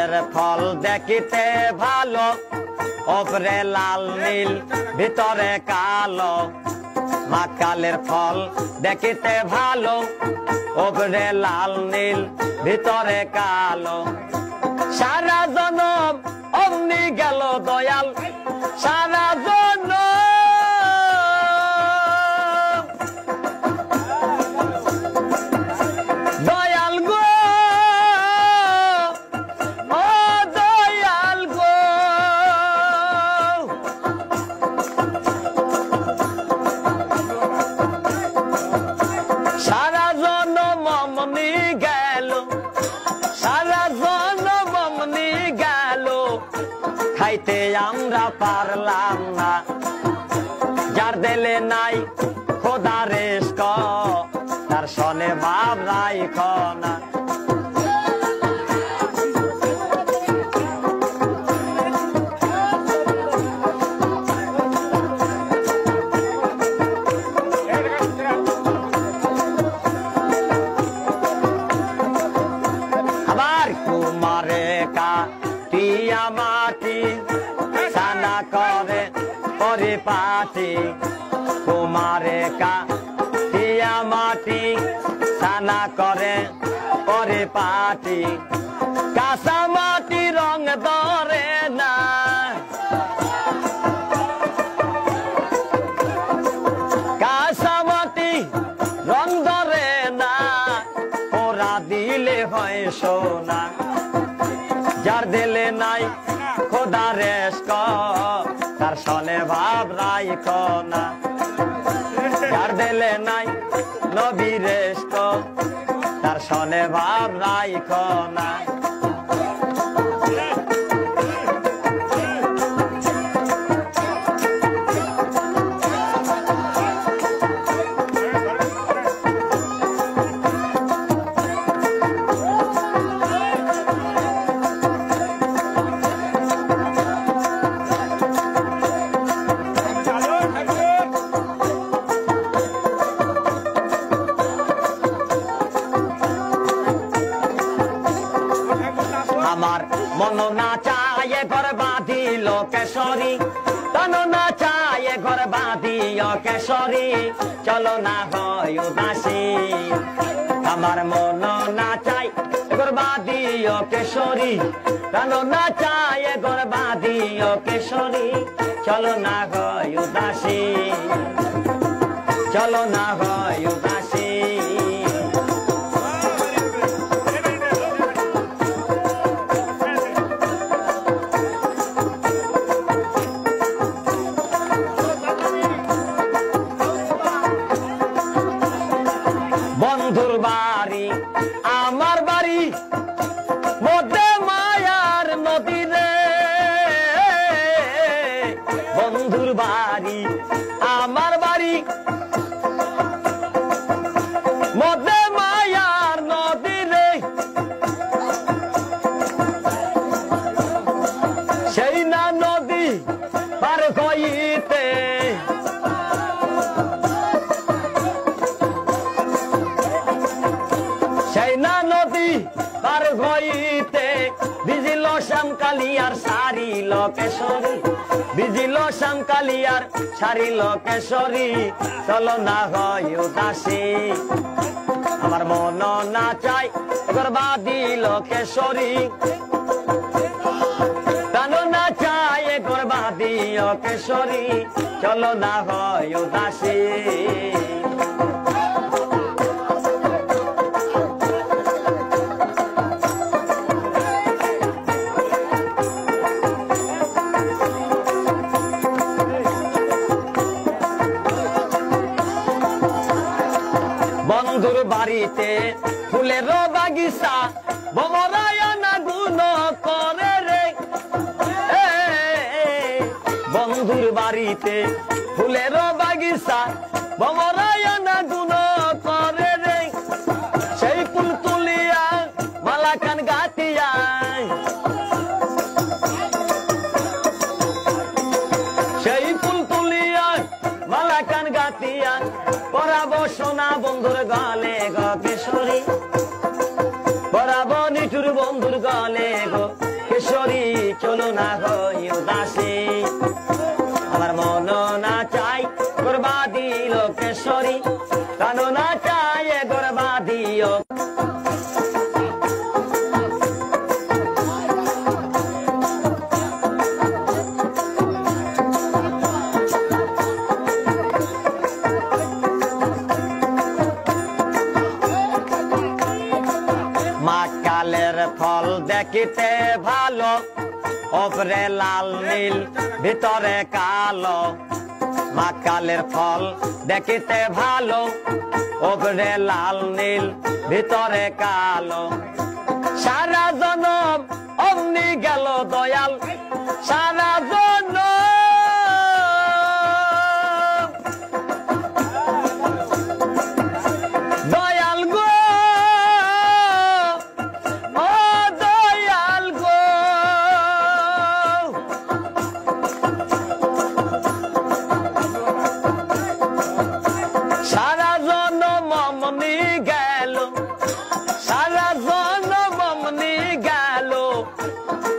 গাছের ফল দেখিতে ভালো, ওপরে লাল নীল ভিতরে কালো। মাকালের ফল দেখিতে ভালো, ওপরে লাল নীল ভিতরে কালো। সারা জনম অমনি গেল দয়াল, সারা জনম দয়াল গো, ও দয়াল গো। সারা জনম অমনি গেল, সারা জনম অমনি গেল, খাইতে আমরা পারলাম না। যার দিলে নাই খোদা রেস্ক, তার সনে ভাব রাইখ না। আবার কুমারে কাটিয়া মাটি সানা করে পরিপাটি। কুমারে কাটিয়া মাটি সানা করে পরিপাটি। কাঁচা মাটি রং ধরে না, কাঁচা মাটি রং ধরে না, ওরা দিলে হয় সোনা। যার দিলে নাই খোদা রেস্ক, তার সনে ভাব রাইখ না। যার দিলে নাই নবী রেস্ক, তার সনে ভাব রাইখ না। আমার মন না চায় ঘর বাঁধিল কেশরী, তন না চায় ঘর বাঁধিও কেশরী, চলো না হয় উদাসী। আমার মন না চায় ঘর বাঁধিও কেশরী, তন না চায় ঘর বাঁধিও কেশরী, চলো না হয় উদাসী, চলো না হয় উদাসী। বন্ধুর বাড়ি আমার বাড়ি, মধ্যে মায়ার নদী রে। বন্ধুর বাড়ি আমার বাড়ি, মধ্যে মায়ার নদী রে। সেই না নদী পার হইতে, সেই না নদী পার হইতে, ভিজিল শ্যামকালিয়ার সারিল কেশরী, ভিজিল শ্যামকালিয়ার সারিল কেশরী, চলো না হয় উদাসী। আমার মন না চাই এবার বাঁধিল কেশরী, প্রাণ না চাই এবার বাঁধিও কেশরী, চলো না হয় উদাসী। বন্ধুর বাড়িতে ফুলের বাগিচা, ভমরায়না গুণ করে রে। বন্ধুর বাড়িতে ফুলের বাগিচা, ভমরায়না গুণ করে রে। সেই ফুল তুলিয়া মালা কান গাতিয়া, সেই ফুল তুলিয়া মালা কান গাতিয়া, পরাবো সোনা বন্ধুর গলে গো কেশরী, পরাবো নিঠুর বন্ধুর গলে গো চলো না হই উদাসী আমার মন না চাই বরবাদি লোকেশ্বরী প্রাণ না চাই বরবাদি মাকালের ফল দেখিতে ভালো ওপরে লাল নীল ভিতরে কালো মাকালের ফল দেখিতে ভালো ওপরে লাল নীল ভিতরে কালো সারা জনম অমনি গেল দয়াল সারা জনম দয়াল গো ও দয়াল গো সারা জনম অমনি গেল সারা জনম অমনি গেল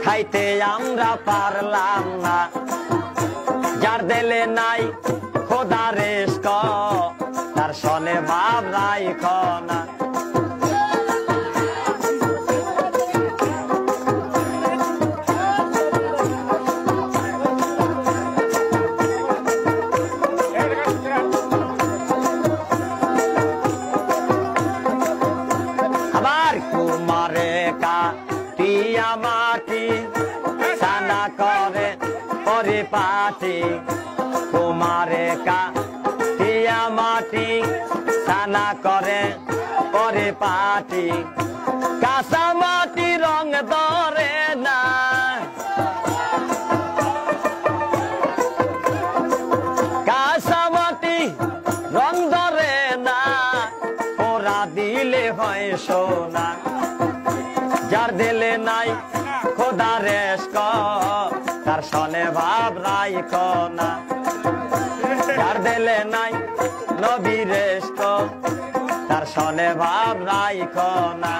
খাইতে আমরা পারলাম না যার দিলে নাই খোদা রেস্ক তার সনে ভাব রাইখ না আবার কুমারে কাটিয়া মাটি সানা করে পরিপাটি কুমারে কাটিয়া মাটি সানা করে পরিপাটি কাঁচা মাটি রং ধরে না কাঁচা মাটি রং ধরে না ওরা দিলে হয় সোনা যার দিলে নাই খোদা রেস্ক তার সনে ভাব রাইখ না যার দিলে নাই নবী রেস্ক তার সনে ভাব রাইখ না